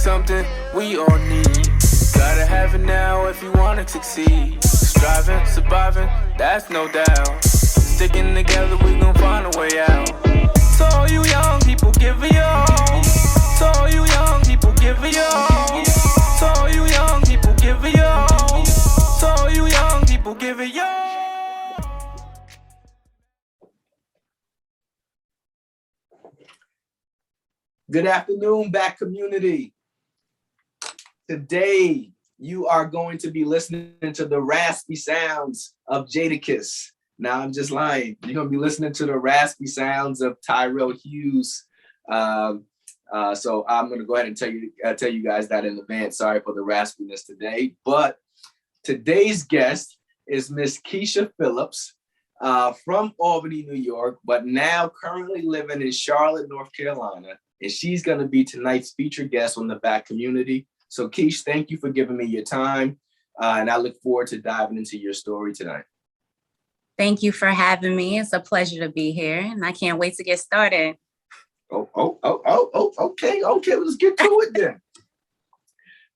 something we all need. Gotta have it now if you wanna succeed. Striving, surviving, that's no doubt. Sticking together, we gon' find a way out. So all you young people, give it your all. So all you young people, give it your all. So all you young people, give it your all. So all you young people, give it your all. Good afternoon, back community. Today, you are going to be listening to the raspy sounds of Jadakiss. Now, I'm just lying. You're going to be listening to the raspy sounds of Tyrell Hughes. So I'm going to go ahead and tell you guys that in advance. Sorry for the raspiness today. But today's guest is Miss Keisha Phillips from Albany, New York, but now currently living in Charlotte, North Carolina. And she's going to be tonight's featured guest on the back community. So, Keish, thank you for giving me your time. And I look forward to diving into your story tonight. Thank you for having me. It's a pleasure to be here, and I can't wait to get started. Okay. Let's get to it then.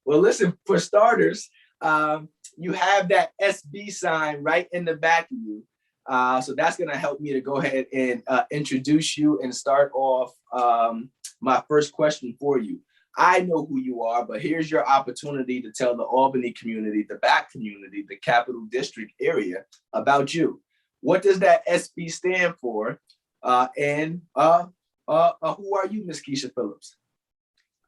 Well, listen, for starters, you have that SB sign right in the back of you. So that's going to help me to go ahead and introduce you and start off my first question for you. I know who you are, but here's your opportunity to tell the Albany community, the back community, the Capital District area about you. What does that SB stand for? And who are you, Miss Keisha Phillips?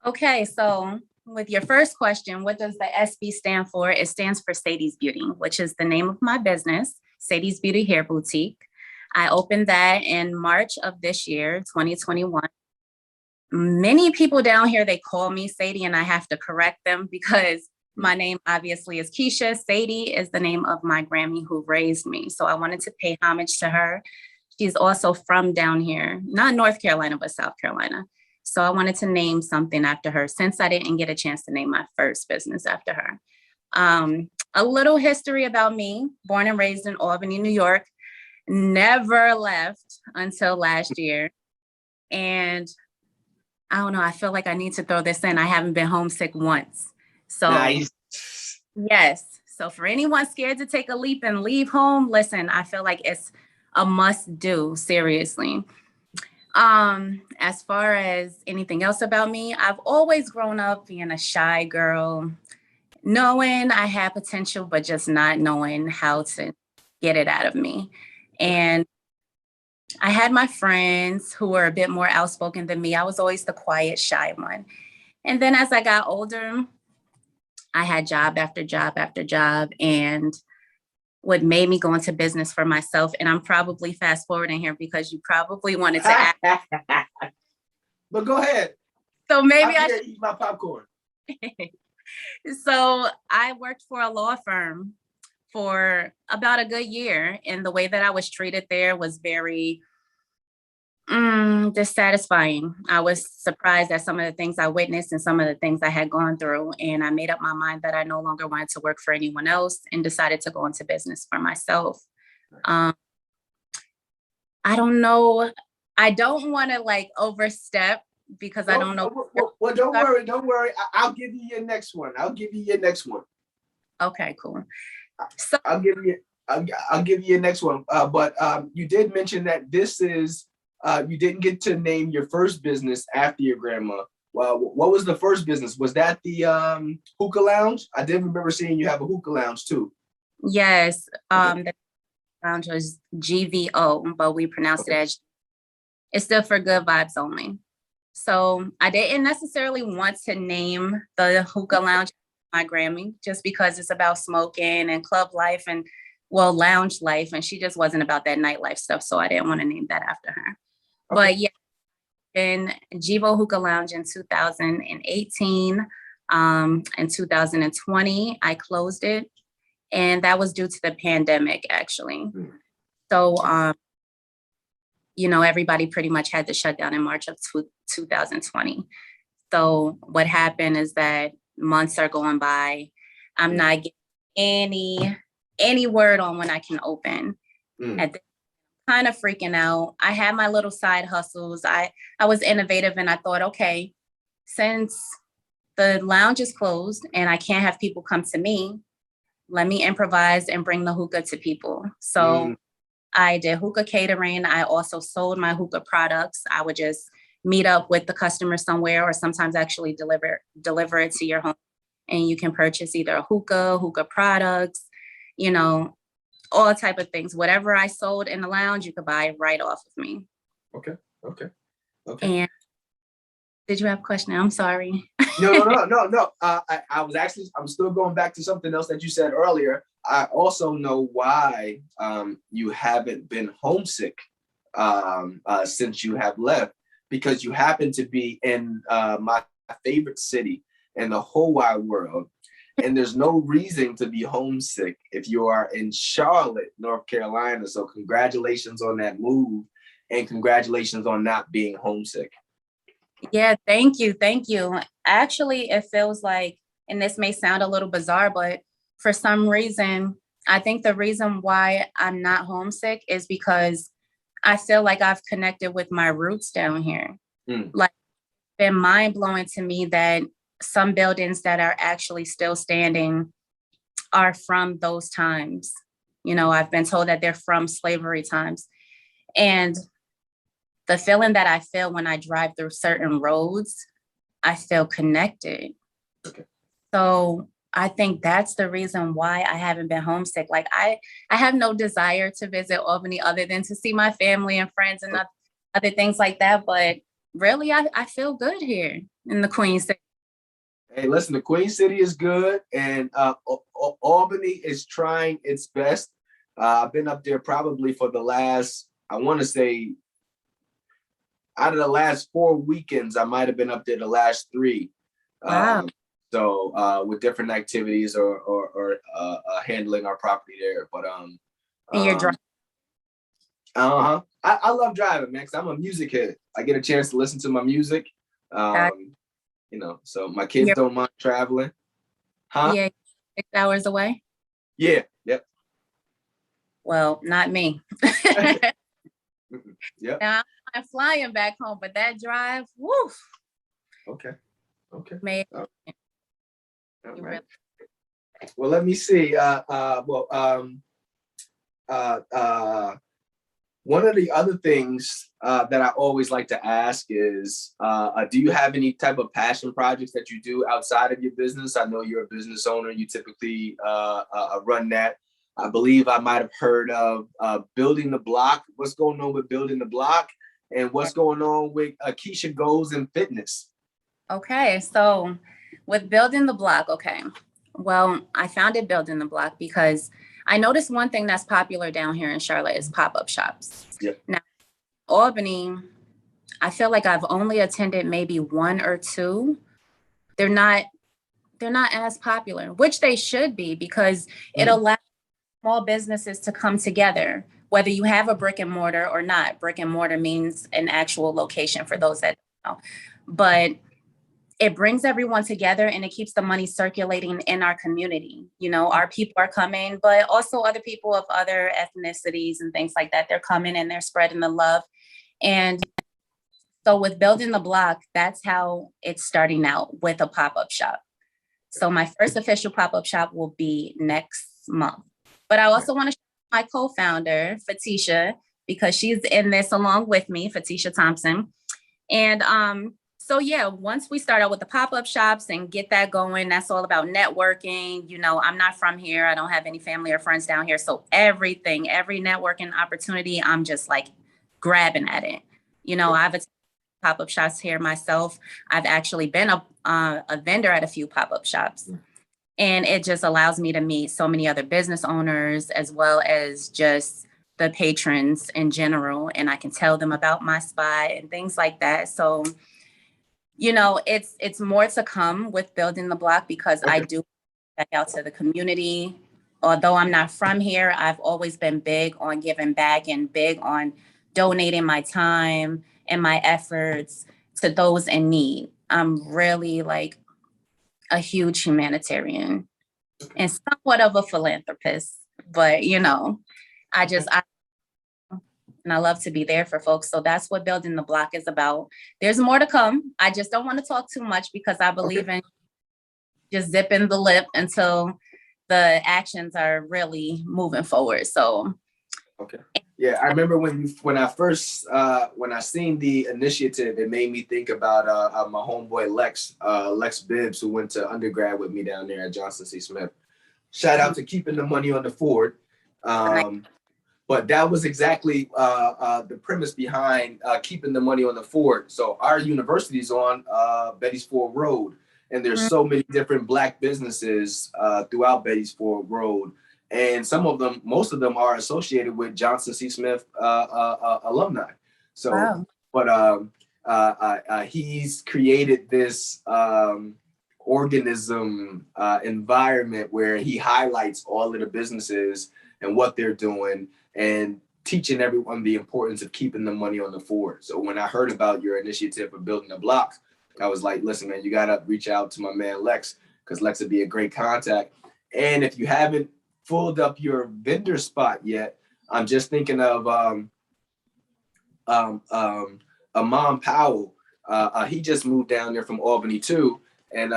Okay, so with your first question, what does the SB stand for? It stands for Sadies Beauty, which is the name of my business, Sadies Beauty Hair Boutique. I opened that in March of this year, 2021. Many people down here, they call me Sadie, and I have to correct them because my name obviously is Keisha. Sadie is the name of my Grammy who raised me. So I wanted to pay homage to her. She's also from down here, not North Carolina, but South Carolina. So I wanted to name something after her since I didn't get a chance to name my first business after her. A little history about me, born and raised in Albany, New York, never left until last year. And I don't know, I feel like I need to throw this in. I haven't been homesick once. So nice. Yes. So for anyone scared to take a leap and leave home, listen, I feel like it's a must do, seriously. As far as anything else about me, I've always grown up being a shy girl, knowing I had potential, but just not knowing how to get it out of me. And I had my friends who were a bit more outspoken than me. I was always the quiet, shy one. And then as I got older, I had job after job after job, and what made me go into business for myself. And I'm probably fast forwarding here because you probably wanted to ask. But go ahead. So maybe I should eat my popcorn. So I worked for a law firm for about a good year. And the way that I was treated there was very dissatisfying. I was surprised at some of the things I witnessed and some of the things I had gone through. And I made up my mind that I no longer wanted to work for anyone else and decided to go into business for myself. I don't know. I don't want to overstep because I don't know. Well, don't worry. I'll give you your next one. Okay, cool. So I'll give you your next one. But you did mention that this is, you didn't get to name your first business after your grandma. Well, what was the first business? Was that the hookah lounge? I did remember seeing you have a hookah lounge too. Yes, Okay. the lounge was GVO, but we pronounced it as, it stood for Good Vibes Only. So I didn't necessarily want to name the hookah lounge my Grammy just because it's about smoking and club life and lounge life, and she just wasn't about that nightlife stuff. So I didn't want to name that after her. Okay. But yeah, in Jivo Hookah Lounge in 2018, in 2020, I closed it. And that was due to the pandemic, actually. So, everybody pretty much had to shut down in March of 2020. So what happened is that months are going by. I'm not getting any word on when I can open. At the kind of freaking out. I had my little side hustles. I was innovative and I thought, okay, since the lounge is closed and I can't have people come to me, let me improvise and bring the hookah to people. So I did hookah catering. I also sold my hookah products. I would just meet up with the customer somewhere, or sometimes actually deliver it to your home. And you can purchase either a hookah products, you know, all type of things. Whatever I sold in the lounge, you could buy right off of me. Okay. And did you have a question? I'm sorry. No. I'm still going back to something else that you said earlier. I also know why you haven't been homesick since you have left, because you happen to be in my favorite city in the whole wide world. And there's no reason to be homesick if you are in Charlotte, North Carolina. So congratulations on that move, and congratulations on not being homesick. Yeah, thank you. Actually, it feels like, and this may sound a little bizarre, but for some reason, I think the reason why I'm not homesick is because I feel like I've connected with my roots down here. Like, it's been mind blowing to me that some buildings that are actually still standing are from those times. You know, I've been told that they're from slavery times. And the feeling that I feel when I drive through certain roads, I feel connected. Okay. So I think that's the reason why I haven't been homesick. Like, I have no desire to visit Albany other than to see my family and friends and other things like that. But really, I feel good here in the Queen City. Hey, listen, the Queen City is good, and Albany is trying its best. I've been up there probably for the last, I want to say, out of the last 4 weekends, I might have been up there the last 3. Wow. So with different activities or handling our property there. But And you're driving. I love driving, man, because I'm a music head. I get a chance to listen to my music. You know, so my kids don't mind traveling. Yeah, 6 hours away. Yeah, yep. Well, not me. Yep. Now I'm flying back home, but that drive, woof. Okay. Man. All right. Well, let me see. One of the other things that I always like to ask is, do you have any type of passion projects that you do outside of your business? I know you're a business owner. You typically run that. I believe I might have heard of Building the Block. What's going on with Building the Block? And what's going on with Keisha Goals and Fitness? Okay, so with Building the Block, okay. Well, I founded Building the Block because I noticed one thing that's popular down here in Charlotte is pop-up shops. Yep. Now, Albany, I feel like I've only attended maybe 1 or 2. They're not as popular, which they should be, because it allows small businesses to come together, whether you have a brick and mortar or not. Brick and mortar means an actual location for those that don't know. But it brings everyone together and it keeps the money circulating in our community. You know, our people are coming, but also other people of other ethnicities and things like that. They're coming and they're spreading the love. And so with Building the Block, that's how it's starting out, with a pop-up shop. So my first official pop-up shop will be next month. But I also want to shout out my co-founder, Fatisha, because she's in this along with me, Fatisha Thompson. And so yeah, once we start out with the pop-up shops and get that going, that's all about networking. You know, I'm not from here. I don't have any family or friends down here. So every networking opportunity, I'm just like grabbing at it. You know, I've attended pop-up shops here myself. I've actually been a vendor at a few pop-up shops. And it just allows me to meet so many other business owners, as well as just the patrons in general. And I can tell them about my spot and things like that. So, you know, it's more to come with Building the Block, because I do back out to the community. Although I'm not from here, I've always been big on giving back and big on donating my time and my efforts to those in need. I'm really like a huge humanitarian and somewhat of a philanthropist, but you know, I love to be there for folks. So that's what Building the Block is about. There's more to come. I just don't want to talk too much because I believe in just zipping the lip until the actions are really moving forward. So. Okay. Yeah, I remember when I seen the initiative, it made me think about my homeboy Lex Bibbs, who went to undergrad with me down there at Johnson C. Smith. Shout out to keeping the money on the Ford. But that was exactly the premise behind keeping the money on the Ford. So our university is on Betty's Ford Road, and there's so many different Black businesses throughout Betty's Ford Road. And most of them are associated with Johnson C. Smith alumni. So, wow. But he's created this organism environment where he highlights all of the businesses and what they're doing and teaching everyone the importance of keeping the money on the Ford. So when I heard about your initiative of building a block, I was like, listen, man, you got to reach out to my man Lex, because Lex would be a great contact. And if you haven't filled up your vendor spot yet, I'm just thinking of Amon Powell. He just moved down there from Albany too, and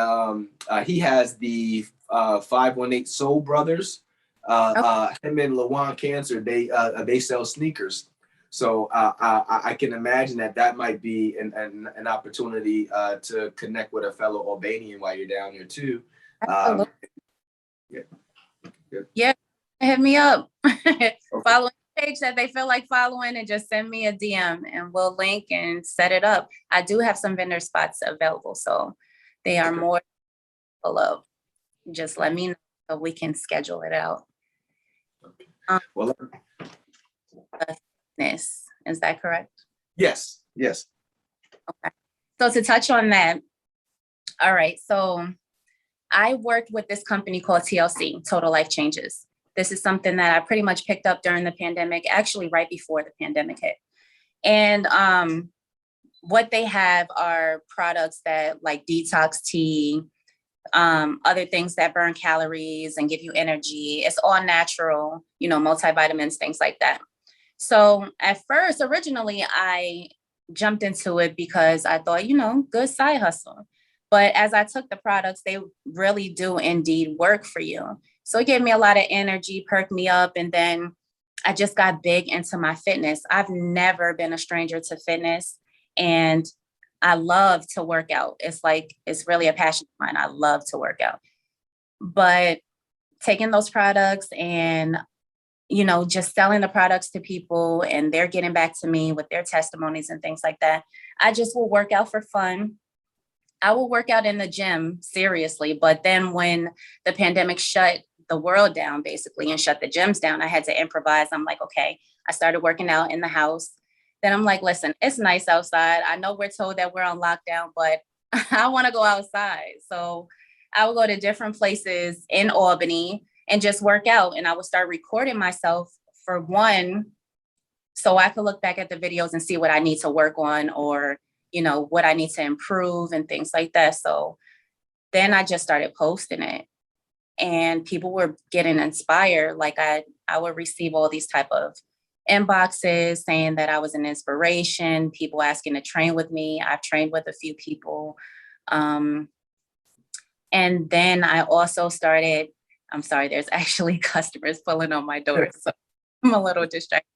he has the 518 Soul Brothers. Him and Lawan Cancer, they sell sneakers. So I can imagine that might be an opportunity to connect with a fellow Albanian while you're down there too. Yeah, hit me up. Follow the page that they feel like following, and just send me a DM and we'll link and set it up. I do have some vendor spots available, so they are more below. Just let me know so we can schedule it out. Well, is that correct? Yes. Okay. So to touch on that, all right. So I worked with this company called TLC, Total Life Changes. This is something that I pretty much picked up during the pandemic, actually right before the pandemic hit. And what they have are products that like detox tea, other things that burn calories and give you energy. It's all natural, multivitamins, things like that. So at first, originally, I jumped into it because I thought, good side hustle. But as I took the products, they really do indeed work for you. So it gave me a lot of energy, perked me up. And then I just got big into my fitness. I've never been a stranger to fitness, and I love to work out. It's really a passion of mine. I love to work out. But taking those products and, just selling the products to people, and they're getting back to me with their testimonies and things like that. I just will work out for fun. I will work out in the gym, seriously. But then when the pandemic shut the world down, basically, and shut the gyms down, I had to improvise. I'm like, okay, I started working out in the house. Then I'm like, listen, it's nice outside. I know we're told that we're on lockdown, but I want to go outside. So I would go to different places in Albany and just work out. And I would start recording myself, for one, so I could look back at the videos and see what I need to work on, or what I need to improve and things like that. So then I just started posting it, and people were getting inspired. Like I would receive all these type of inboxes saying that I was an inspiration, people asking to train with me. I've trained with a few people. And then I also started, I'm sorry, there's actually customers pulling on my door, so I'm a little distracted.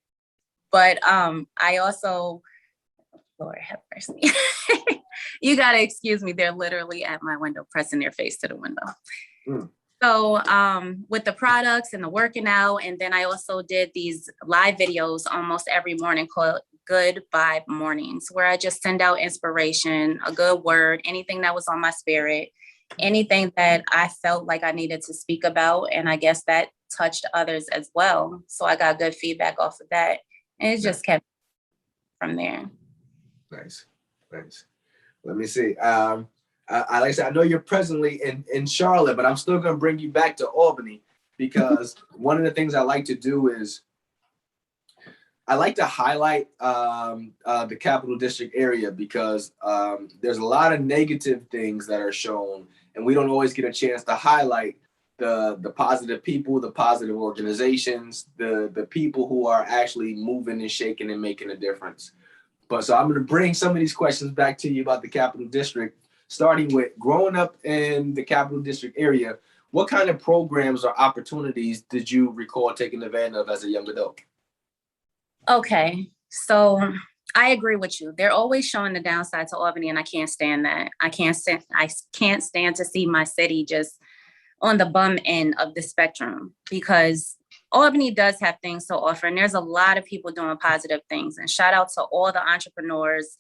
But I also, Lord have mercy. You got to excuse me. They're literally at my window, pressing their face to the window. So with the products and the working out, and then I also did these live videos almost every morning called Good Vibe Mornings, where I just send out inspiration, a good word, anything that was on my spirit, anything that I felt like I needed to speak about. And I guess that touched others as well. So I got good feedback off of that. And it just kept from there. Nice. Let me see. Like I said, I know you're presently in Charlotte, but I'm still going to bring you back to Albany, because one of the things I like to do is I like to highlight the Capital District area, because there's a lot of negative things that are shown, and we don't always get a chance to highlight the positive people, the positive organizations, the people who are actually moving and shaking and making a difference. But so I'm going to bring some of these questions back to you about the Capital District. starting with growing up in the Capital District area, what kind of programs or opportunities did you recall taking advantage of as a young adult? Okay, so I agree with you. They're always showing the downside to Albany, and I can't stand that. I can't stand to see my city just on the bum end of the spectrum, because Albany does have things to offer, and there's a lot of people doing positive things. And shout out to all the entrepreneurs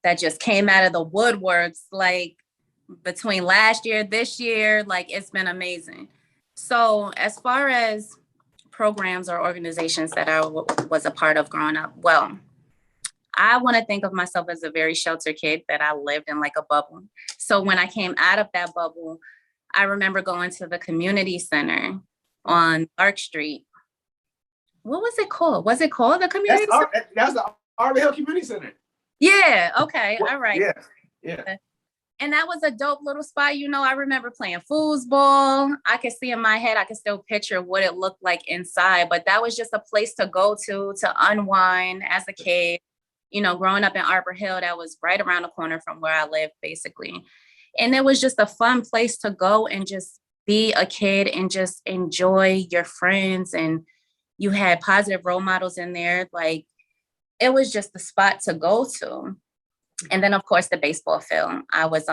that just came out of the woodworks, like between last year, this year, like it's been amazing. So as far as programs or organizations that I was a part of growing up, well, I want to think of myself as a very sheltered kid, that I lived in like a bubble. So when I came out of that bubble, I remember going to the community center on Clark Street. What was it called? Was it called the community center? That's the Arbor Hill Community Center. Yeah. Okay. All right. Yeah. And that was a dope little spot. You know, I remember playing foosball. I could see in my head, I could still picture what it looked like inside, but that was just a place to go to unwind as a kid. You know, growing up in Arbor Hill, that was right around the corner from where I lived, basically. And it was just a fun place to go and just be a kid and just enjoy your friends. And you had positive role models in there. Like, it was just the spot to go to. And then, of course, the baseball field. I was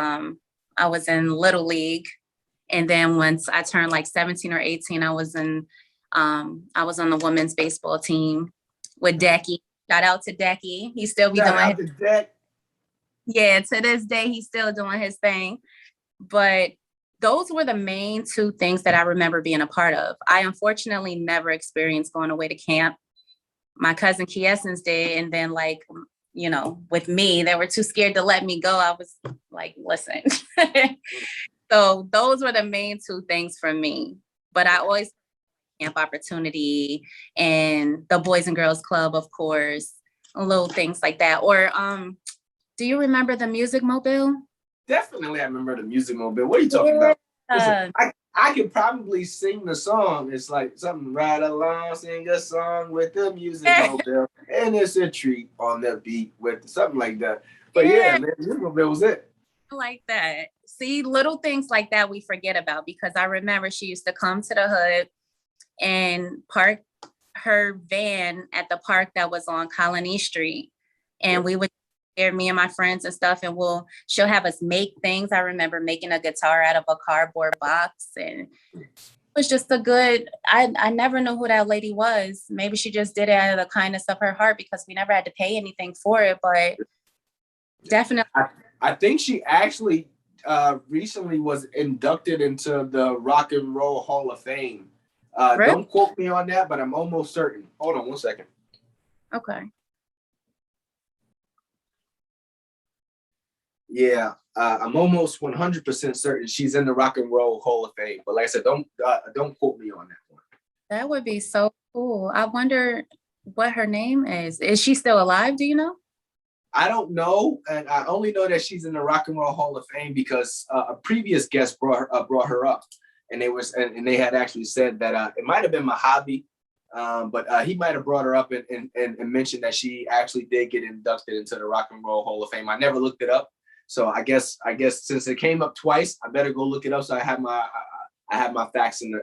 in Little League. And then once I turned like 17 or 18, I was on the women's baseball team with Decky. Shout out to Decky. He's still doing his thing. Yeah, to this day, he's still doing his thing. But those were the main two things that I remember being a part of. I unfortunately never experienced going away to camp. My cousin Kiesens did. And then, like, you know, with me, they were too scared to let me go. I was like, listen. So those were the main two things for me. But I always camp opportunity and the Boys and Girls Club, of course, little things like that. Or do you remember the Music Mobile? Definitely, I remember the Music Mobile. What are you talking about? Listen, I could probably sing the song. It's like something right along, sing a song with the Music Mobile, and it's a treat on the beat with something like that. But yeah, man, Music Mobile was it. Like that. See, little things like that we forget about, because I remember she used to come to the hood and park her van at the park that was on Colony Street. And we would there, me and my friends and stuff, and she'll have us make things. I remember making a guitar out of a cardboard box, and it was just a good, I never knew who that lady was. Maybe she just did it out of the kindness of her heart, because we never had to pay anything for it, but definitely. I think she actually recently was inducted into the Rock and Roll Hall of Fame. Really? Don't quote me on that, but I'm almost certain. Hold on one second. Okay. Yeah, I'm almost 100% certain she's in the Rock and Roll Hall of Fame. But like I said, don't quote me on that one. That would be so cool. I wonder what her name is. Is she still alive? Do you know? I don't know, and I only know that she's in the Rock and Roll Hall of Fame because a previous guest brought her up, and they had actually said that it might have been Mojave, but he might have brought her up and mentioned that she actually did get inducted into the Rock and Roll Hall of Fame. I never looked it up. So I guess since it came up twice, I better go look it up. So I have my facts in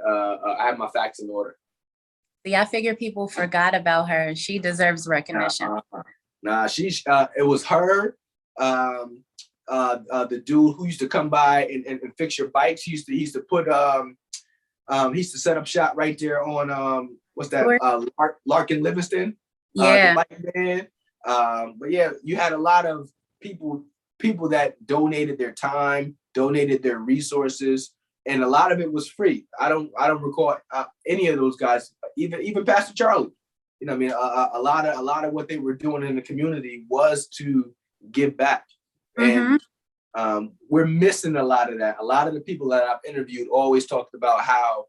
order. See, I figure people forgot about her. She deserves recognition. Nah, it was her, the dude who used to come by and fix your bikes. He used to put he used to set up shop right there on what's that, Larkin Livingston, yeah, the bike man. But yeah, you had a lot of people that donated their time, donated their resources, and a lot of it was free. I don't recall any of those guys, even Pastor Charlie. You know what I mean? A lot of what they were doing in the community was to give back. Mm-hmm. And we're missing a lot of that. A lot of the people that I've interviewed always talked about how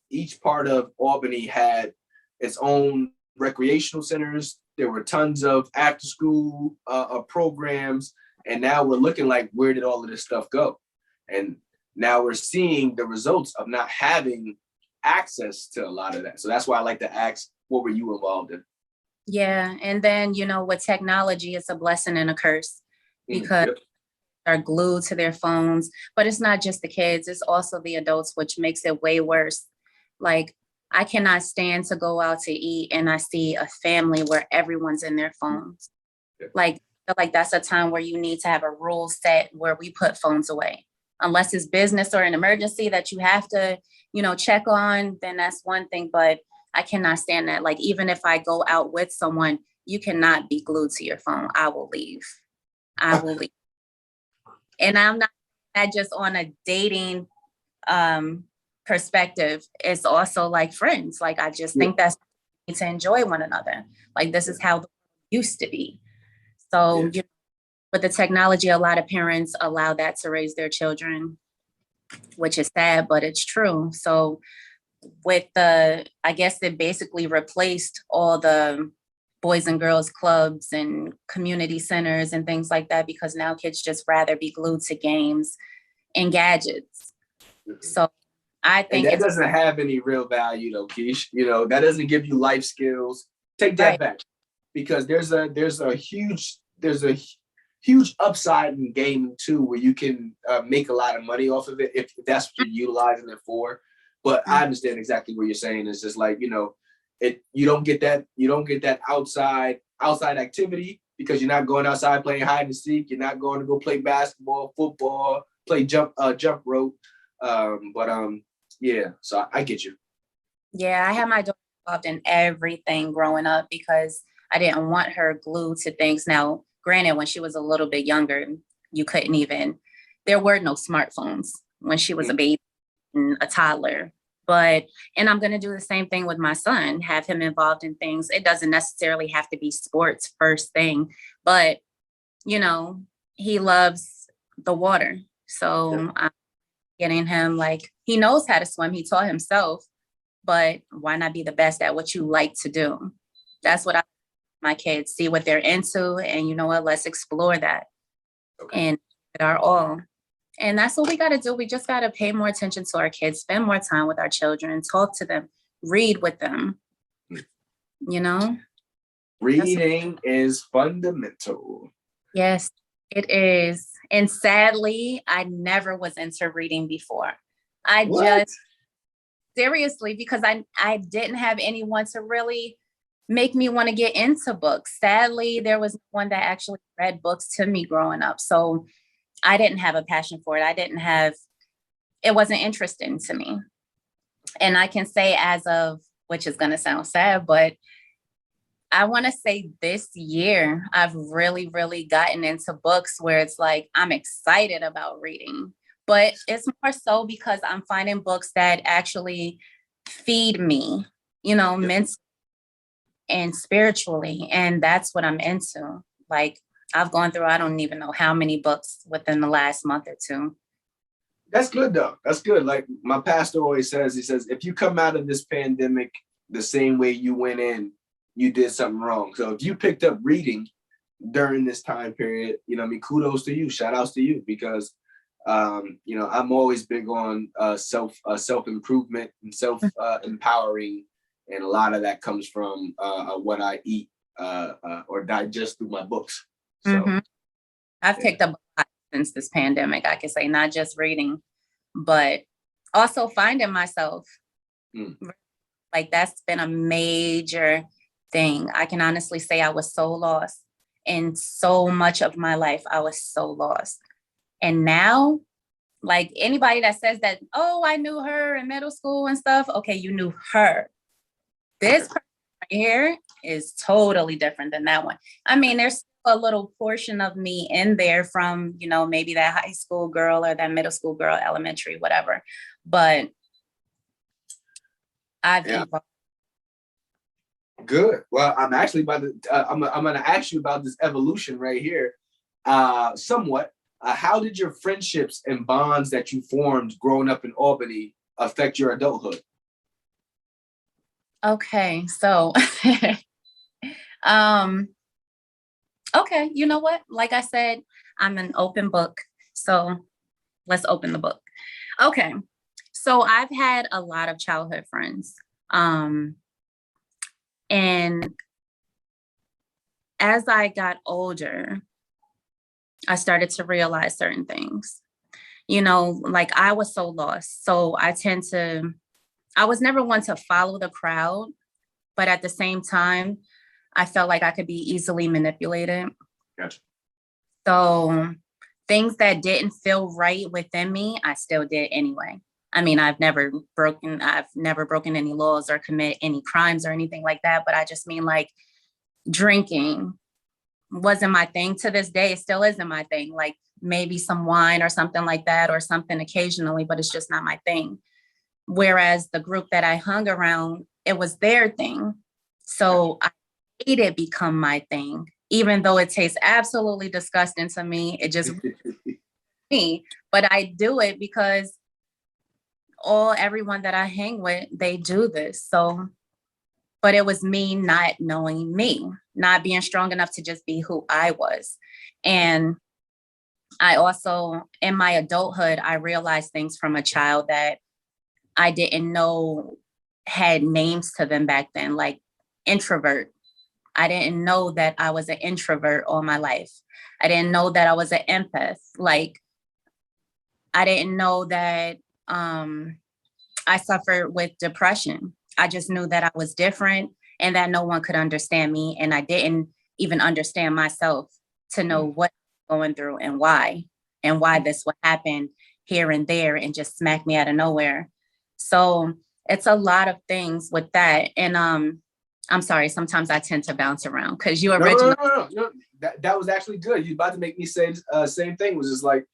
each part of Albany had its own recreational centers. There were tons of after school programs. And now we're looking like, where did all of this stuff go? And now we're seeing the results of not having access to a lot of that. So that's why I like to ask, what were you involved in? Yeah. And then, with technology, it's a blessing and a curse, because are glued to their phones, but it's not just the kids, it's also the adults, which makes it way worse. Like, I cannot stand to go out to eat and I see a family where everyone's in their phones. Like, I feel like that's a time where you need to have a rule set where we put phones away. Unless it's business or an emergency that you have to, check on, then that's one thing. But I cannot stand that. Like, even if I go out with someone, you cannot be glued to your phone. I will leave. And I'm not just on a dating perspective. It's also like friends. Like, I just think that's to enjoy one another. Like, this is how it used to be. So, with the technology, a lot of parents allow that to raise their children, which is sad, but it's true. So I guess it basically replaced all the boys and girls clubs and community centers and things like that, because now kids just rather be glued to games and gadgets. So I think that doesn't have any real value though, Keish. That doesn't give you life skills. Take that back, because there's a huge upside in gaming too, where you can make a lot of money off of it if that's what you're utilizing it for. But I understand exactly what you're saying. It's just like, you don't get that outside activity, because you're not going outside playing hide and seek. You're not going to go play basketball, football, play jump rope. Yeah, so I get you. Yeah, I had my daughter involved in everything growing up because I didn't want her glued to things. Now, granted, when she was a little bit younger, there were no smartphones when she was a baby and a toddler. And I'm going to do the same thing with my son, have him involved in things. It doesn't necessarily have to be sports first thing, but, he loves the water. So I'm getting him, like, he knows how to swim. He taught himself, but why not be the best at what you like to do? That's what my kids see what they're into. And you know what, let's explore that and it our all. And that's what we got to do. We just got to pay more attention to our kids, spend more time with our children, talk to them, read with them, Reading is fundamental. Yes, it is. And sadly, I never was into reading before. Seriously, because I didn't have anyone to really make me want to get into books. Sadly, there was one that actually read books to me growing up. So I didn't have a passion for it. It wasn't interesting to me. And I can say which is going to sound sad, but I want to say this year, I've really, really gotten into books where it's like, I'm excited about reading, but it's more so because I'm finding books that actually feed me, mentally and spiritually. And that's what I'm into. Like, I've gone through, I don't even know how many books within the last month or two. That's good though. That's good. Like my pastor always says, he says, if you come out of this pandemic the same way you went in, you did something wrong. So if you picked up reading during this time period, kudos to you, shout outs to you, because, I'm always big on self-improvement and empowering. And a lot of that comes from what I eat or digest through my books. So I've picked up a lot since this pandemic. I can say not just reading, but also finding myself. Like, that's been a major thing. I can honestly say I was so lost in so much of my life. I was so lost. And now, like, anybody that says that, oh, I knew her in middle school and stuff. Okay, you knew her. This person right here is totally different than that one. I mean, there's a little portion of me in there from, maybe that high school girl or that middle school girl, elementary, whatever. But I've evolved. Good. Well, I'm actually about to, I'm going to ask you about this evolution right here. Somewhat. How did your friendships and bonds that you formed growing up in Albany affect your adulthood? Okay, so, okay, you know what? Like I said, I'm an open book. So let's open the book. Okay, so I've had a lot of childhood friends. And as I got older, I started to realize certain things. You know, like I was so lost. So I was never one to follow the crowd, but at the same time, I felt like I could be easily manipulated. Gotcha. So things that didn't feel right within me, I still did anyway. I mean, I've never broken any laws or commit any crimes or anything like that. But I just mean like drinking wasn't my thing. To this day, it still isn't my thing. Like maybe some wine or something like that, or something occasionally, but it's just not my thing. Whereas the group that I hung around, it was their thing. So I made it become my thing, even though it tastes absolutely disgusting to me. It just me, but I do it because everyone that I hang with, they do this. So, but it was me not knowing me, not being strong enough to just be who I was. And I also, in my adulthood, I realized things from a child that I didn't know had names to them back then, like introvert. I didn't know that I was an introvert all my life. I didn't know that I was an empath. Like, I didn't know that I suffered with depression. I just knew that I was different and that no one could understand me. And I didn't even understand myself to know what I was going through and why this would happen here and there and just smack me out of nowhere. So it's a lot of things with that. And I'm sorry, sometimes I tend to bounce around because you originally. No. That was actually good. You about to make me say same thing. It was just like,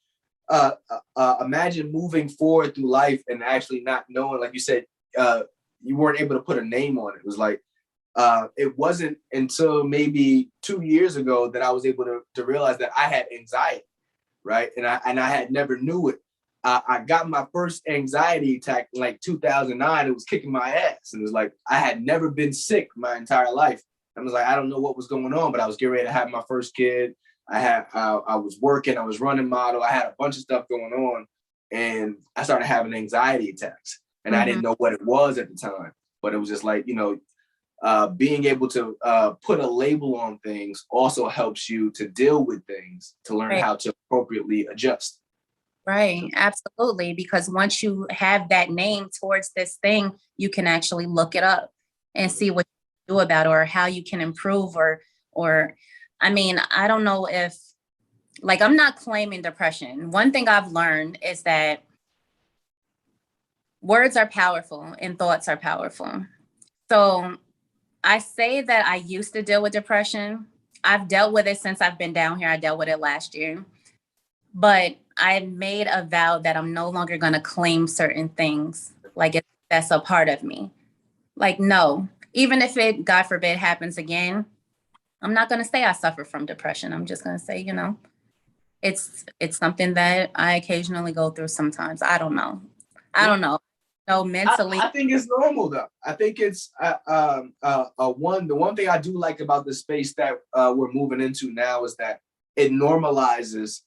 imagine moving forward through life and actually not knowing, like you said, you weren't able to put a name on it. It was like, it wasn't until maybe 2 years ago that I was able to realize that I had anxiety, right? And I had never knew it. I got my first anxiety attack in like 2009. It was kicking my ass. And it was like, I had never been sick my entire life. I was like, I don't know what was going on, but I was getting ready to have my first kid. I was working, I was running model. I had a bunch of stuff going on and I started having anxiety attacks and I didn't know what it was at the time, but it was just like, being able to put a label on things also helps you to deal with things, to learn how to appropriately adjust. Right, absolutely. Because once you have that name towards this thing, you can actually look it up and see what you do about it or how you can improve or I mean, I don't know if, like, I'm not claiming depression. One thing I've learned is that words are powerful and thoughts are powerful. So I say that I used to deal with depression. I've dealt with it since I've been down here. I dealt with it last year. But I made a vow that I'm no longer going to claim certain things like that's a part of me. Like, no, even if it, God forbid, happens again, I'm not going to say I suffer from depression. I'm just going to say, it's something that I occasionally go through sometimes. I don't know. No, mentally. I think it's normal though. I think it's the one thing I do like about the space that we're moving into now is that it normalizes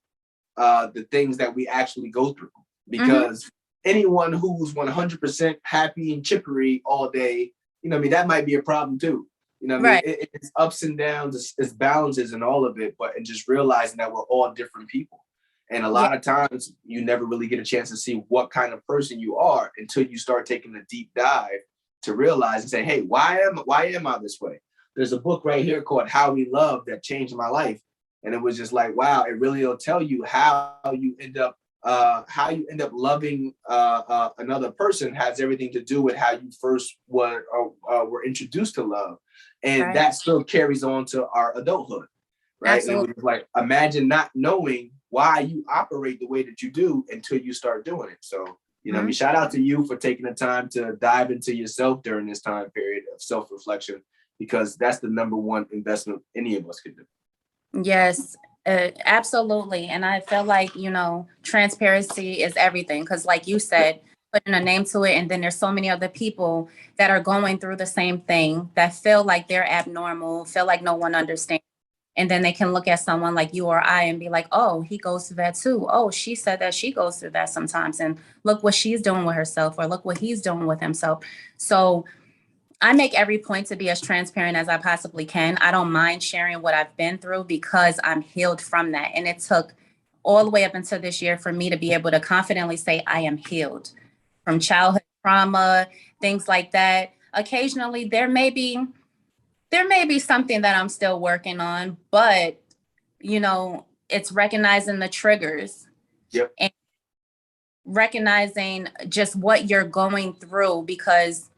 the things that we actually go through, because anyone who's 100% happy and chippery all day, that might be a problem too. It's ups and downs, it's balances and all of it, and just realizing that we're all different people. And a lot of times you never really get a chance to see what kind of person you are until you start taking a deep dive to realize and say, hey, why am I this way? There's a book right here called How We Love that changed my life. And it was just like, wow, it really will tell you how you end up loving another person has everything to do with how you first were introduced to love. And that still carries on to our adulthood, right? Absolutely. And it was like, imagine not knowing why you operate the way that you do until you start doing it. So, shout out to you for taking the time to dive into yourself during this time period of self-reflection, because that's the number one investment any of us could do. Yes, absolutely. And I feel like, transparency is everything. Because like you said, putting a name to it. And then there's so many other people that are going through the same thing that feel like they're abnormal, feel like no one understands. And then they can look at someone like you or I and be like, oh, he goes through that too. Oh, she said that she goes through that sometimes. And look what she's doing with herself, or look what he's doing with himself. So I make every point to be as transparent as I possibly can. I don't mind sharing what I've been through because I'm healed from that. And it took all the way up until this year for me to be able to confidently say I am healed from childhood trauma, things like that. Occasionally there may be something that I'm still working on, but it's recognizing the triggers. Yep. And recognizing just what you're going through, because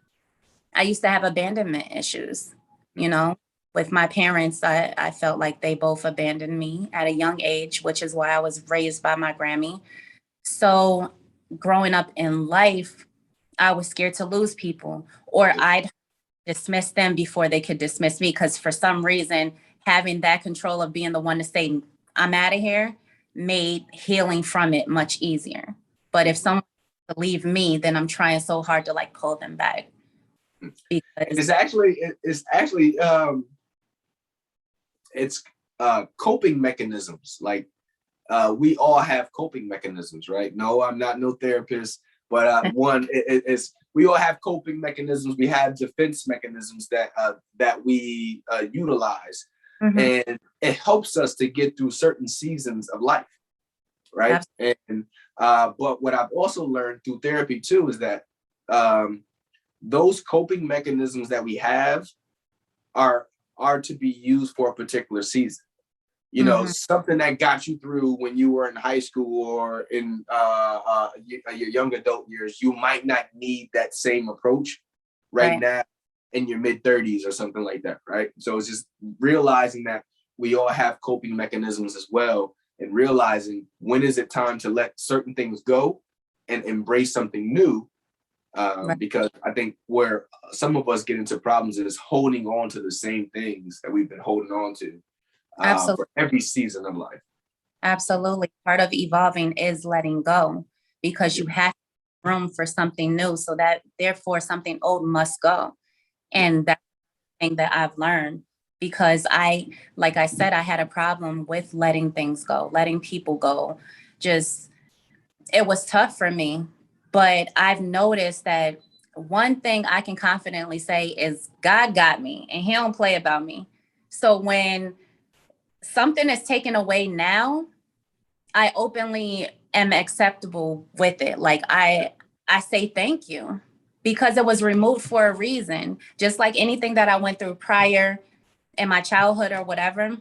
I used to have abandonment issues, with my parents. I felt like they both abandoned me at a young age, which is why I was raised by my Grammy. So growing up in life, I was scared to lose people, or I'd dismiss them before they could dismiss me. Because for some reason, having that control of being the one to say, I'm out of here, made healing from it much easier. But if someone leave me, then I'm trying so hard to like pull them back. It's coping mechanisms. Like we all have coping mechanisms, right? No, I'm not no therapist, but we all have coping mechanisms. We have defense mechanisms that we utilize, and it helps us to get through certain seasons of life, right? Absolutely. And but what I've also learned through therapy too is that those coping mechanisms that we have are to be used for a particular season. Something that got you through when you were in high school or in your young adult years, you might not need that same approach right now in your mid-30s or something like that, right? So it's just realizing that we all have coping mechanisms as well, and realizing when is it time to let certain things go and embrace something new. Because I think where some of us get into problems is holding on to the same things that we've been holding on to for every season of life. Absolutely. Part of evolving is letting go, because you have room for something new. So that therefore something old must go. And that's the thing that I've learned, because like I said, I had a problem with letting things go, letting people go. It was tough for me. But I've noticed that one thing I can confidently say is God got me, and he don't play about me. So when something is taken away now, I openly am acceptable with it. Like I say thank you, because it was removed for a reason. Just like anything that I went through prior in my childhood or whatever,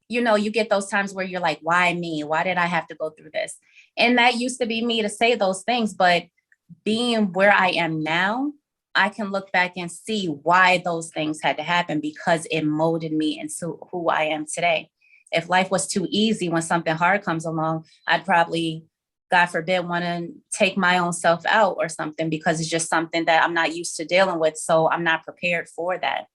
you get those times where you're like, why me? Why did I have to go through this? And that used to be me to say those things. But being where I am now, I can look back and see why those things had to happen, because it molded me into who I am today. If life was too easy, when something hard comes along, I'd probably, God forbid, want to take my own self out or something, because it's just something that I'm not used to dealing with. So I'm not prepared for that.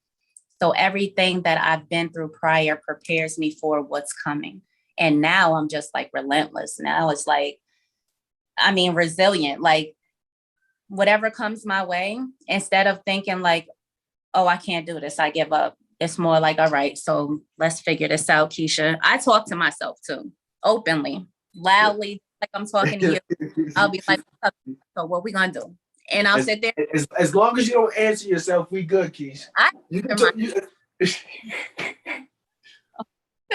So everything that I've been through prior prepares me for what's coming. And now I'm just like relentless. Now it's like, resilient. Like whatever comes my way, instead of thinking like, oh, I can't do this, I give up. It's more like, all right, so let's figure this out, Keisha. I talk to myself too, openly, loudly, like I'm talking to you. I'll be like, so what we gonna do? And I'll sit there. As long as you don't answer yourself, we good, Keisha. Because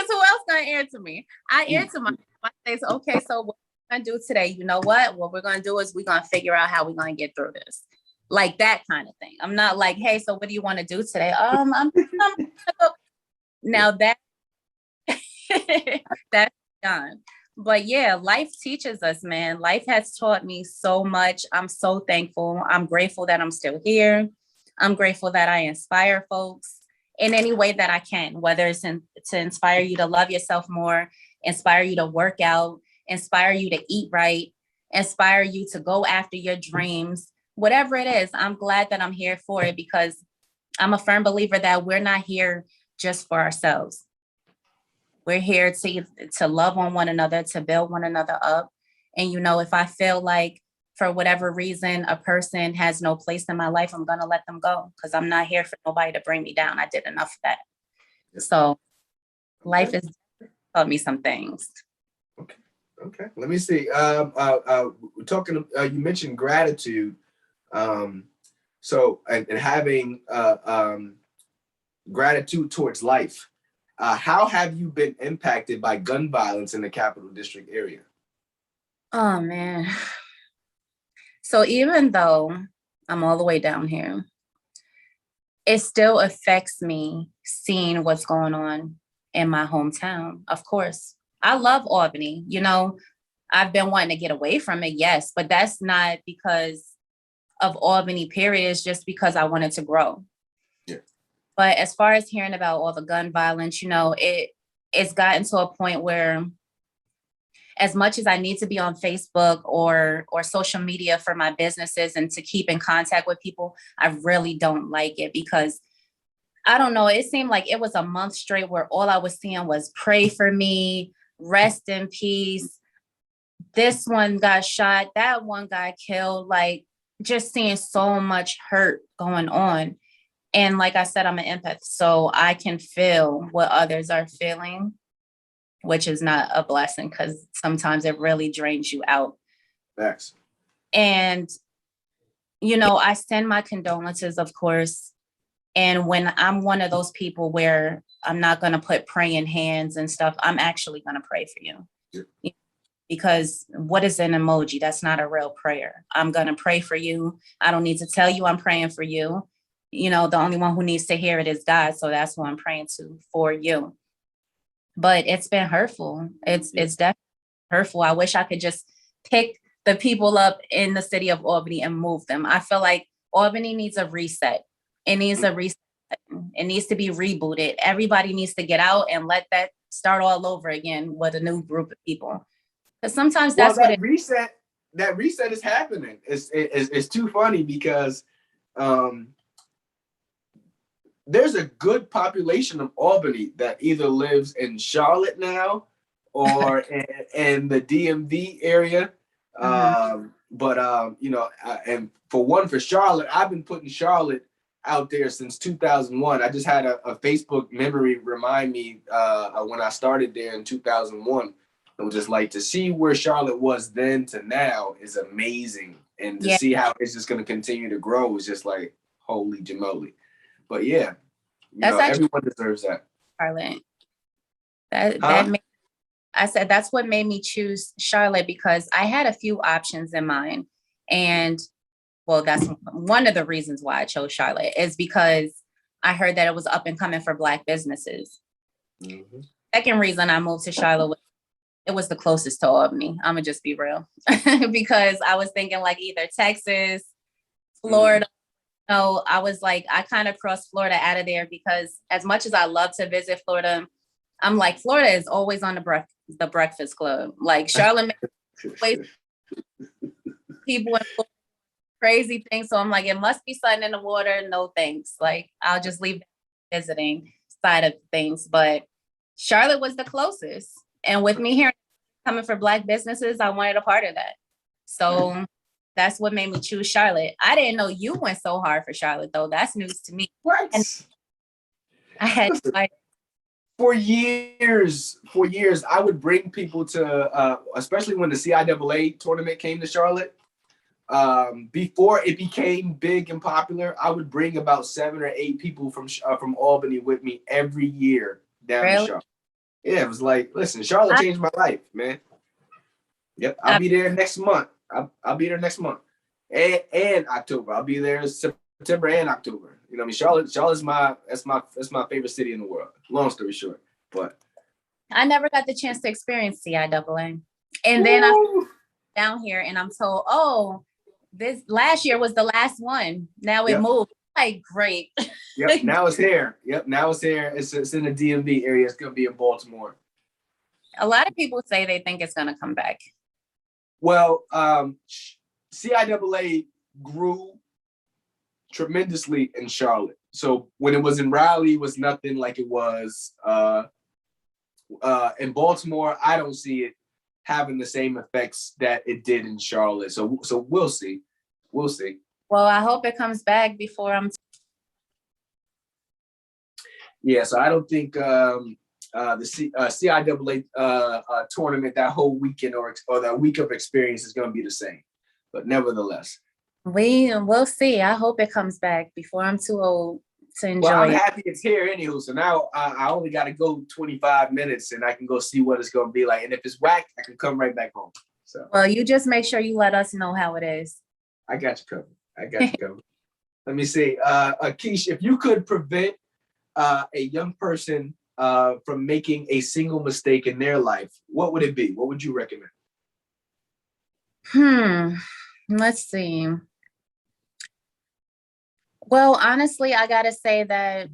who else gonna answer me? I answer myself. I say, okay, so what we're gonna do today? You know what? What we're gonna do is we're gonna figure out how we're gonna get through this. Like that kind of thing. I'm not like, hey, so what do you want to do today? Now that that's done. But yeah, life teaches us, man. Life has taught me so much. I'm so thankful. I'm grateful that I'm still here. I'm grateful that I inspire folks in any way that I can, whether it's to inspire you to love yourself more, inspire you to work out, inspire you to eat right, inspire you to go after your dreams, whatever it is. I'm glad that I'm here for it, because I'm a firm believer that we're not here just for ourselves. We're here to love on one another, to build one another up. And, if I feel like for whatever reason, a person has no place in my life, I'm going to let them go, because I'm not here for nobody to bring me down. I did enough of that. So life has taught me some things. Okay. Let me see. We're talking, you mentioned gratitude. So, and having gratitude towards life, how have you been impacted by gun violence in the Capital District area? Oh man. So even though I'm all the way down here, it still affects me seeing what's going on in my hometown. Of course, I love Albany. You know, I've been wanting to get away from it, yes, but that's not because of Albany, period. It's just because I wanted to grow. Yeah. But as far as hearing about all the gun violence, you know, it's gotten to a point where as much as I need to be on Facebook or social media for my businesses and to keep in contact with people, I really don't like it because I don't know, it seemed like it was a month straight where all I was seeing was pray for me, rest in peace. This one got shot, that one got killed, like just seeing so much hurt going on. And like I said, I'm an empath, so I can feel what others are feeling, which is not a blessing because sometimes it really drains you out. Facts. And, you know, I send my condolences, of course. And when I'm one of those people where I'm not going to put praying hands and stuff, I'm actually going to pray for you. Yeah. Because what is an emoji? That's not a real prayer. I'm going to pray for you. I don't need to tell you I'm praying for you. You know, the only one who needs to hear it is God. So that's who I'm praying to for you. But it's been hurtful. It's definitely hurtful. I wish I could just pick the people up in the city of Albany and move them. I feel like Albany needs a reset. It needs a reset. It needs to be rebooted. Everybody needs to get out and let that start all over again with a new group of people. Because sometimes that's that reset is happening. It's too funny because there's a good population of Albany that either lives in Charlotte now or in the DMV area. You know, and for Charlotte, I've been putting Charlotte out there since 2001. I just had a Facebook memory remind me when I started there in 2001. It was just like to see where Charlotte was then to now is amazing. And to see how it's just going to continue to grow is just like, holy jamoli. But yeah, everyone deserves that. Charlotte. I said that's what made me choose Charlotte because I had a few options in mind. And well, that's one of the reasons why I chose Charlotte is because I heard that it was up and coming for Black businesses. Mm-hmm. Second reason I moved to Charlotte it was the closest to Albany. I'm gonna just be real because I was thinking like either Texas, Florida. No, I was like, I kind of crossed Florida out of there because as much as I love to visit Florida, I'm like, Florida is always on the Breakfast Club. Like Charlotte people in Florida, crazy things. So I'm like, it must be something in the water. No thanks. Like I'll just leave the visiting side of things. But Charlotte was the closest. And with me here coming for Black businesses, I wanted a part of that. So that's what made me choose Charlotte. I didn't know you went so hard for Charlotte, though. That's news to me. What? And I had for years, I would bring people to, especially when the CIAA tournament came to Charlotte. Before it became big and popular, I would bring about 7 or 8 people from Albany with me every year down to Charlotte. Yeah, it was like, listen, Charlotte changed my life, man. Yep, I'll be there next month. I'll be there next month and October. I'll be there September and October. You know, I mean, Charlotte's that's my favorite city in the world. Long story short, but I never got the chance to experience CIAA, and then I'm down here and I'm told, oh, this last year was the last one. Now it moved. Like great. Yep, now it's here. It's in the DMV area. It's gonna be in Baltimore. A lot of people say they think it's gonna come back. Well, CIAA grew tremendously in Charlotte. So when it was in Raleigh, it was nothing like it was in Baltimore. I don't see it having the same effects that it did in Charlotte. So we'll see. Well, I hope it comes back before I'm. Yeah, so I don't think the CIAA tournament that whole weekend or that week of experience is going to be the same. But nevertheless, We'll see. I hope it comes back before I'm too old to Well, I'm enjoy it. happy it's here anywho. So now I only got to go 25 minutes and I can go see what it's going to be like. And if it's whack, I can come right back home. So Well, you just make sure you let us know how it is. I got you covered. I got you covered. Let me see. Keisha, if you could prevent a young person from making a single mistake in their life, what would it be? What would you recommend? Let's see. Well, honestly, I gotta say that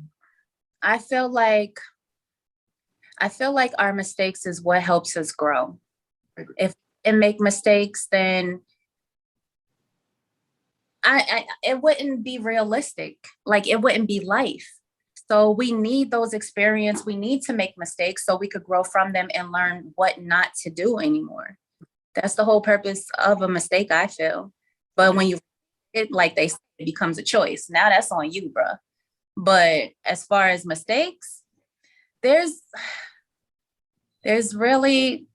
I feel like our mistakes is what helps us grow. If we make mistakes, then it wouldn't be realistic. Like it wouldn't be life. So we need those experiences. We need to make mistakes so we could grow from them and learn what not to do anymore. That's the whole purpose of a mistake, I feel. But when you it like they say, it becomes a choice. Now that's on you, bro. But as far as mistakes, there's really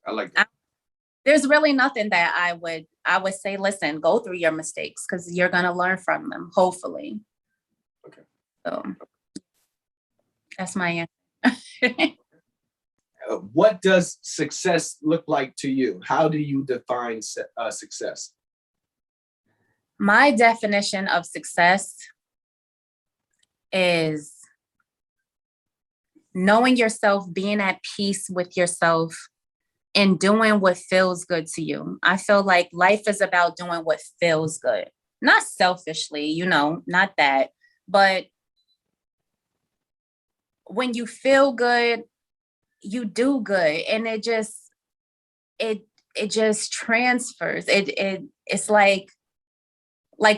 I like that. there's really nothing that I would say, listen, go through your mistakes because you're gonna learn from them, hopefully. Okay. So that's my answer. What does success look like to you? How do you define success? My definition of success is knowing yourself, being at peace with yourself, and doing what feels good to you. I feel like life is about doing what feels good, not selfishly, not that, but when you feel good, you do good, and it just transfers. It's like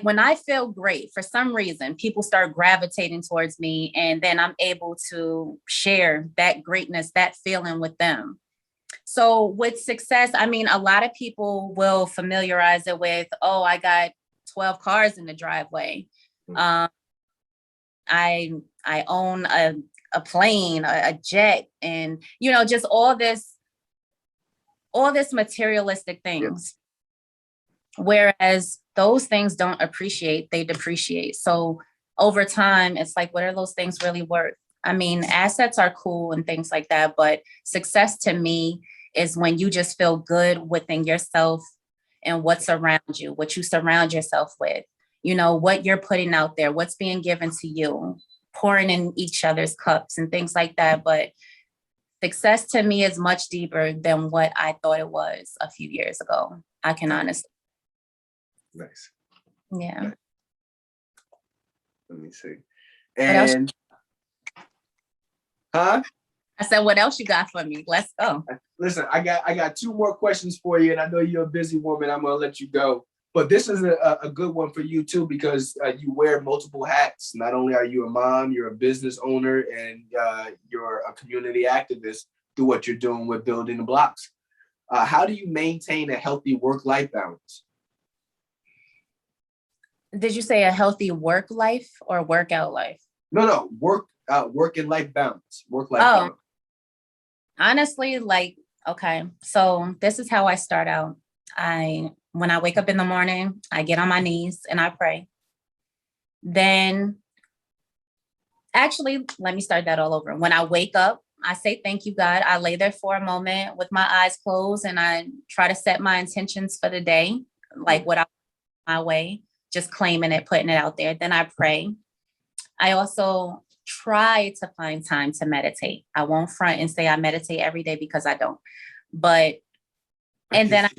when I feel great, for some reason, people start gravitating towards me, and then I'm able to share that greatness, that feeling with them. So with success, I mean, a lot of people will familiarize it with, oh, I got 12 cars in the driveway. I own a plane, a jet, and just all this materialistic things. Whereas those things don't appreciate, they depreciate. So over time, it's like, what are those things really worth? I mean, assets are cool and things like that, but success to me is when you just feel good within yourself and what's around you, what you surround yourself with, what you're putting out there, what's being given to you, pouring in each other's cups and things like that. But success to me is much deeper than what I thought it was a few years ago. I can honestly. Nice. Yeah. Nice. Let me see. And huh? I said, what else you got for me? Let's go. Listen, I got two more questions for you, and I know you're a busy woman. I'm gonna let you go. But this is a good one for you too, because you wear multiple hats. Not only are you a mom, you're a business owner, and you're a community activist through what you're doing with Building the Blocks. How do you maintain a healthy work-life balance? Did you say a healthy work life or workout life? No, work and life balance, work-life balance. Honestly, okay, so this is how I start out. When I wake up in the morning, I get on my knees and I pray. Then, actually, let me start that all over. When I wake up, I say, thank you, God. I lay there for a moment with my eyes closed and I try to set my intentions for the day, like what I want my way, just claiming it, putting it out there. Then I pray. I also try to find time to meditate. I won't front and say I meditate every day because I don't. And then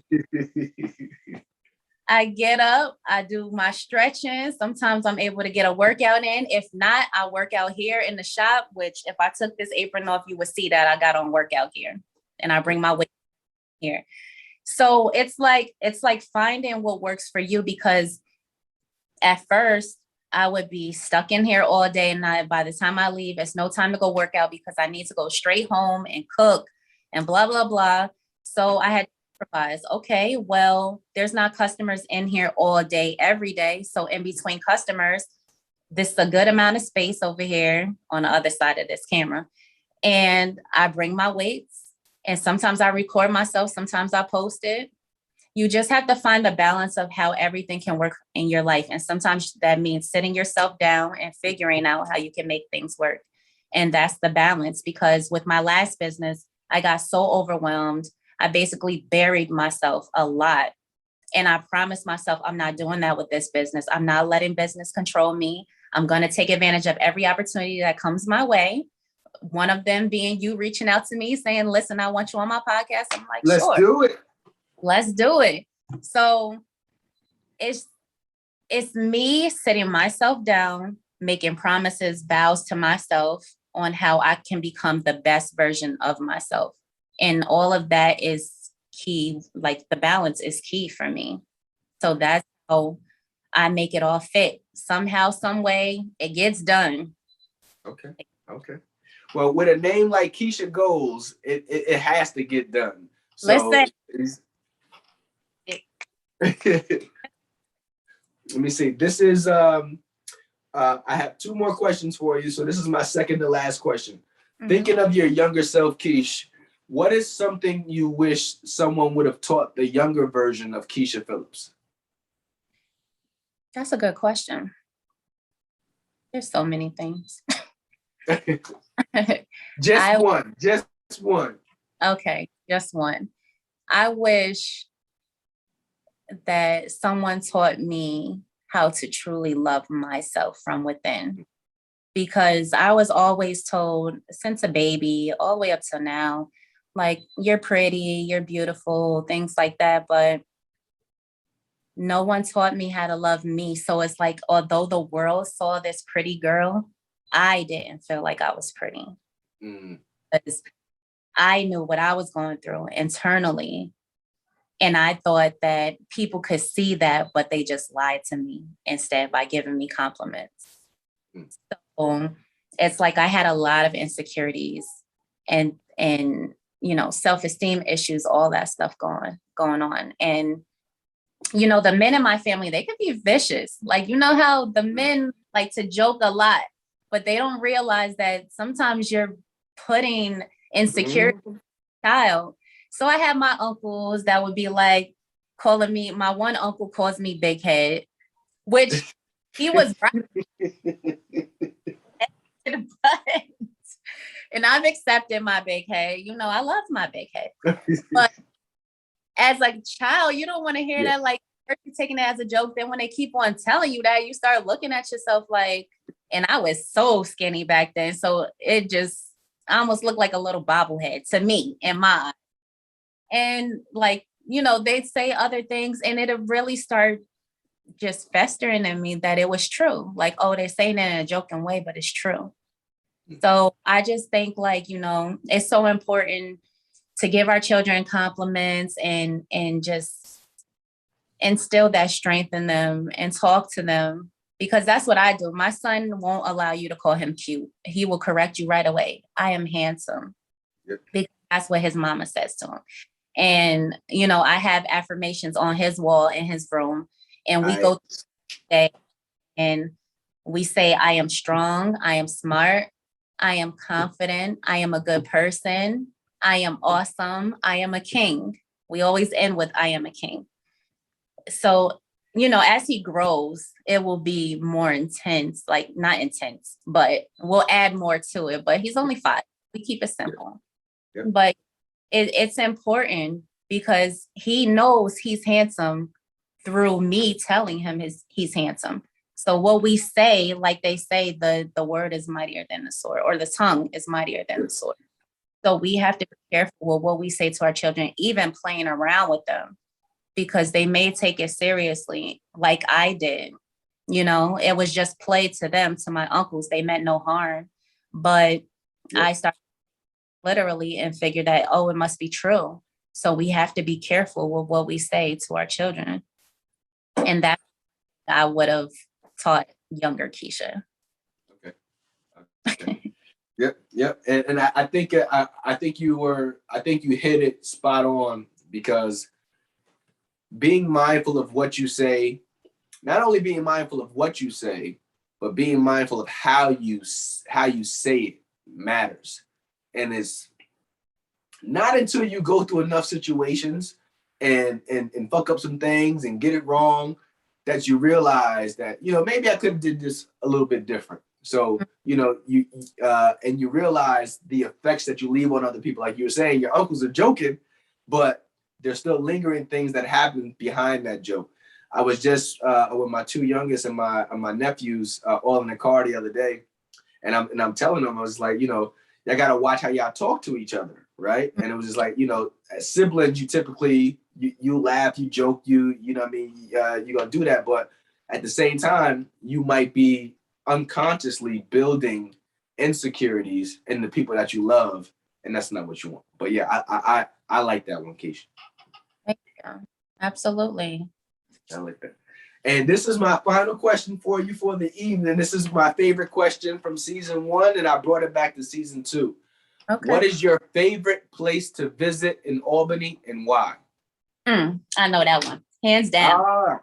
I get up, I do my stretching. Sometimes I'm able to get a workout in. If not, I work out here in the shop, which if I took this apron off, you would see that I got on workout gear and I bring my weight here. So it's like finding what works for you, because at first I would be stuck in here all day and night. By the time I leave, it's no time to go work out because I need to go straight home and cook and blah, blah, blah. So I had to improvise. Okay, well, there's not customers in here all day, every day. So in between customers, this is a good amount of space over here on the other side of this camera. And I bring my weights, and sometimes I record myself, sometimes I post it. you just have to find the balance of how everything can work in your life. And sometimes that means sitting yourself down and figuring out how you can make things work. And that's the balance, because with my last business, I got so overwhelmed. I basically buried myself a lot. And I promised myself, I'm not doing that with this business. I'm not letting business control me. I'm going to take advantage of every opportunity that comes my way. One of them being you reaching out to me saying, listen, I want you on my podcast. I'm like, let's sure. do it. Let's do it. So it's me sitting myself down, making promises, vows to myself on how I can become the best version of myself. And all of that is key. Like the balance is key for me. So that's how I make it all fit. Somehow, some way, it gets done. Okay. Well, with a name like Keisha Goals, it has to get done. So Listen. let me see. This is I have two more questions for you. So this is my second to last question. Mm-hmm. Thinking of your younger self, Keish, what is something you wish someone would have taught the younger version of Keisha Phillips? That's a good question. There's so many things. Just one. Okay, just one. I wish that someone taught me how to truly love myself from within, because I was always told since a baby all the way up till now, like, you're pretty, you're beautiful, things like that. But no one taught me how to love me. So it's like, although the world saw this pretty girl, I didn't feel like I was pretty. Because I knew what I was going through internally. And I thought that people could see that, but they just lied to me instead by giving me compliments. So it's like I had a lot of insecurities and self-esteem issues, all that stuff going on. And the men in my family, they could be vicious. Like, how the men like to joke a lot, but they don't realize that sometimes you're putting insecurity in the child. So I had my uncles that would be like calling me, my one uncle calls me big head, which he was right. And I've accepted my big head. I love my big head. But as a child, you don't want to hear that, like, you're taking it as a joke. Then when they keep on telling you that, you start looking at yourself like, and I was so skinny back then. So it just almost looked like a little bobblehead to me in my eyes. And like, they'd say other things and it'd really start just festering in me that it was true. Like, oh, they're saying it in a joking way, but it's true. So I just think like, it's so important to give our children compliments and just instill that strength in them and talk to them, because that's what I do. My son won't allow you to call him cute. He will correct you right away. I am handsome. Yep. Because that's what his mama says to him. And, I have affirmations on his wall in his room, and we go through the day and we say, I am strong. I am smart. I am confident. I am a good person. I am awesome. I am a king. We always end with, I am a king. So, as he grows, it will be more intense, like not intense, but we'll add more to it. But he's only 5. We keep it simple. Yeah. But it's important because he knows he's handsome through me telling him he's handsome. So what we say, like they say, the word is mightier than the sword, or the tongue is mightier than the sword. So we have to be careful with what we say to our children, even playing around with them, because they may take it seriously like I did. It was just play to them, to my uncles. They meant no harm. But I started literally and figured that, oh, it must be true. So we have to be careful with what we say to our children. And that I would have taught younger Keisha. Okay. Yep. And I think you hit it spot on, because being mindful of what you say, not only being mindful of what you say, but being mindful of how you say it matters. And it's not until you go through enough situations and fuck up some things and get it wrong, that you realize that, you know, maybe I could have did this a little bit different. So, you know, you realize the effects that you leave on other people. Like you were saying, your uncles are joking, but there's still lingering things that happen behind that joke. I was just with my two youngest and my nephews all in the car the other day, and I'm telling them, I was like, you know, y'all gotta watch how y'all talk to each other, right? And it was just like, you know, as siblings, you typically you laugh, you joke, you know what I mean, you're gonna do that, but at the same time, you might be unconsciously building insecurities in the people that you love, and that's not what you want. But yeah, I like that one, Keisha. Thank you. Absolutely. I like that. And this is my final question for you for the evening. This is my favorite question from season 1, and I brought it back to season 2. Okay. What is your favorite place to visit in Albany and why? I know that one. Hands down.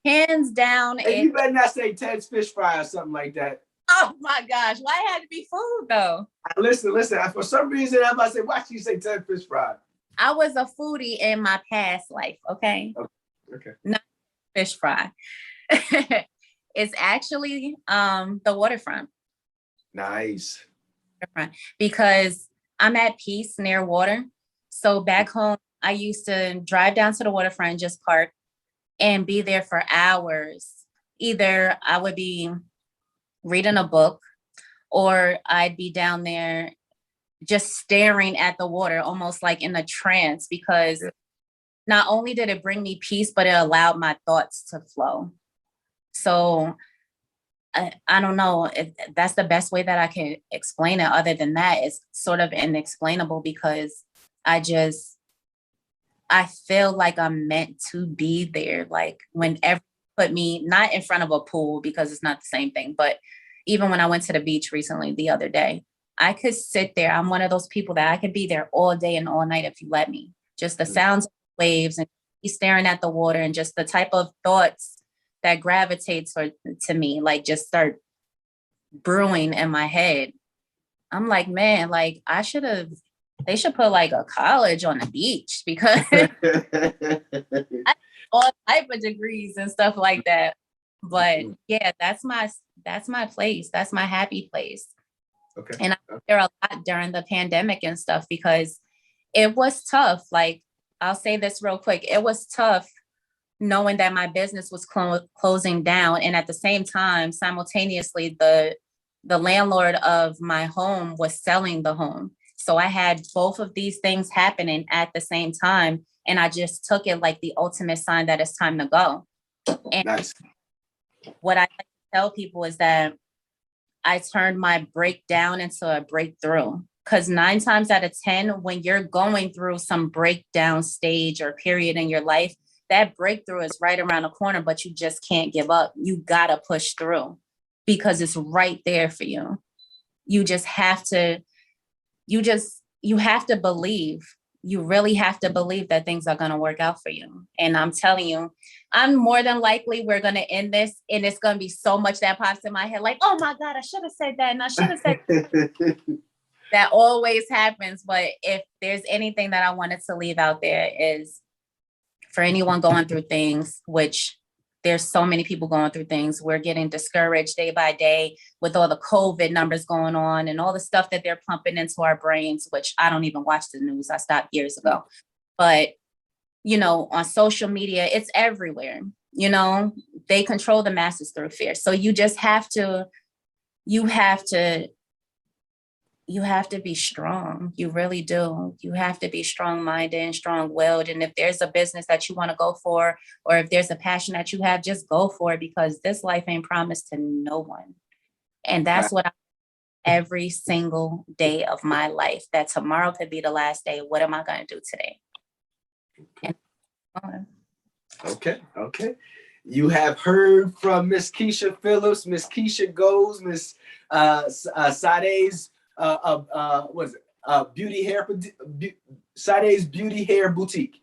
Hands down. And you better not say Ted's Fish Fry or something like that. Oh my gosh. Why it had to be food though? Listen. For some reason, I'm about to say, why should you say Ted's Fish Fry? I was a foodie in my past life, okay? Okay. Not fish fry. It's actually the waterfront. Nice. Because I'm at peace near water. So back home, I used to drive down to the waterfront, just park and be there for hours. Either I would be reading a book or I'd be down there just staring at the water, almost like in a trance, because not only did it bring me peace, but it allowed my thoughts to flow. So I don't know if that's the best way that I can explain it. Other than that, it's sort of inexplainable because I feel like I'm meant to be there. Like whenever you put me, not in front of a pool because it's not the same thing, but even when I went to the beach recently the other day, I could sit there. I'm one of those people that I could be there all day and all night if you let me. Just the sounds of waves and staring at the water and just the type of thoughts that gravitates to me, like just start brewing in my head. I'm like, man, like they should put like a college on the beach because I have all type of degrees and stuff like that. But yeah, that's my place. That's my happy place. Okay. And I was there a lot during the pandemic and stuff because it was tough. Like, I'll say this real quick. It was tough knowing that my business was closing down. And at the same time, simultaneously, the landlord of my home was selling the home. So I had both of these things happening at the same time. And I just took it like the ultimate sign that it's time to go. And nice. What I like to tell people is that I turned my breakdown into a breakthrough. Because 9 times out of 10, when you're going through some breakdown stage or period in your life, that breakthrough is right around the corner, but you just can't give up. You got to push through because it's right there for you. You just have to, you have to believe. You really have to believe that things are going to work out for you. And I'm telling you, I'm more than likely we're going to end this and it's going to be so much that pops in my head. Like, oh my God, I should have said that. And I should have said that always happens. But if there's anything that I wanted to leave out there is for anyone going through things, which there's so many people going through things. We're getting discouraged day by day with all the COVID numbers going on and all the stuff that they're pumping into our brains, which I don't even watch the news. I stopped years ago. But, you know, on social media, it's everywhere. You know, they control the masses through fear. So you just have to, you have to be strong. You really do. You have to be strong-minded and strong-willed. And if there's a business that you want to go for, or if there's a passion that you have, just go for it because this life ain't promised to no one. And that's what I every single day of my life, that tomorrow could be the last day. What am I going to do today? Okay. You have heard from Miss Keisha Phillips, Miss Keisha Goes, Miss Sadies Beauty Hair, Sadies Beauty Hair Boutique.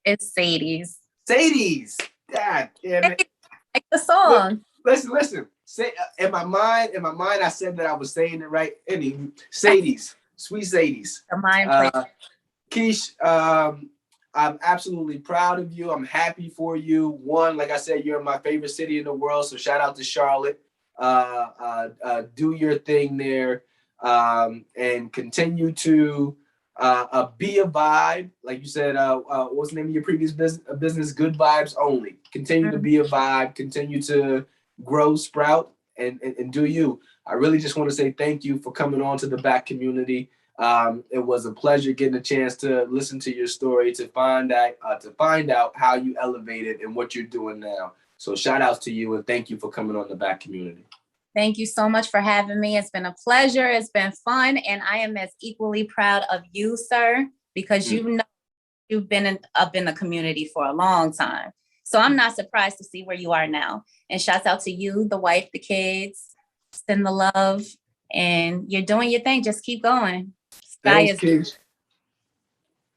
It's Sadies. Sadies. God damn it. Like the song. Listen. Say in my mind, I said that I was saying it right. Sadies, sweet Sadies. The mind. Keish, I'm absolutely proud of you. I'm happy for you. One, like I said, you're my favorite city in the world. So shout out to Charlotte. Do your thing there, and continue to be a vibe. Like you said, what's the name of your previous business? Good Vibes Only. Continue to be a vibe. Continue to grow, sprout, and do you. I really just want to say thank you for coming on to the Back community. It was a pleasure getting a chance to listen to your story, to find out how you elevated and what you're doing now. So shout outs to you and thank you for coming on the Back community. Thank you so much for having me. It's been a pleasure. It's been fun. And I am as equally proud of you, sir, because you know you've been up in the community for a long time. So I'm not surprised to see where you are now. And shouts out to you, the wife, the kids, send the love, and you're doing your thing. Just keep going. Thanks, Keisha.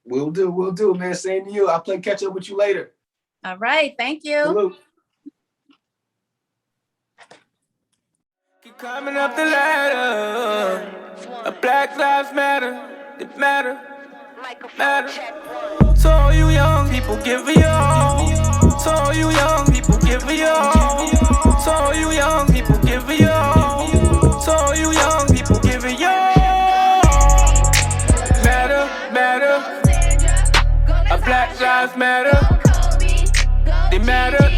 We'll do, man. Same to you. I'll play catch up with you later. All right. Thank you. Salute. Keep climbing up the ladder. A Black Lives Matter. They matter. So all you young people, give me all. So all you young people, give me all. So all you young people, give me all. So all you young people, give me all. Matter. A Black Lives Matter. They matter.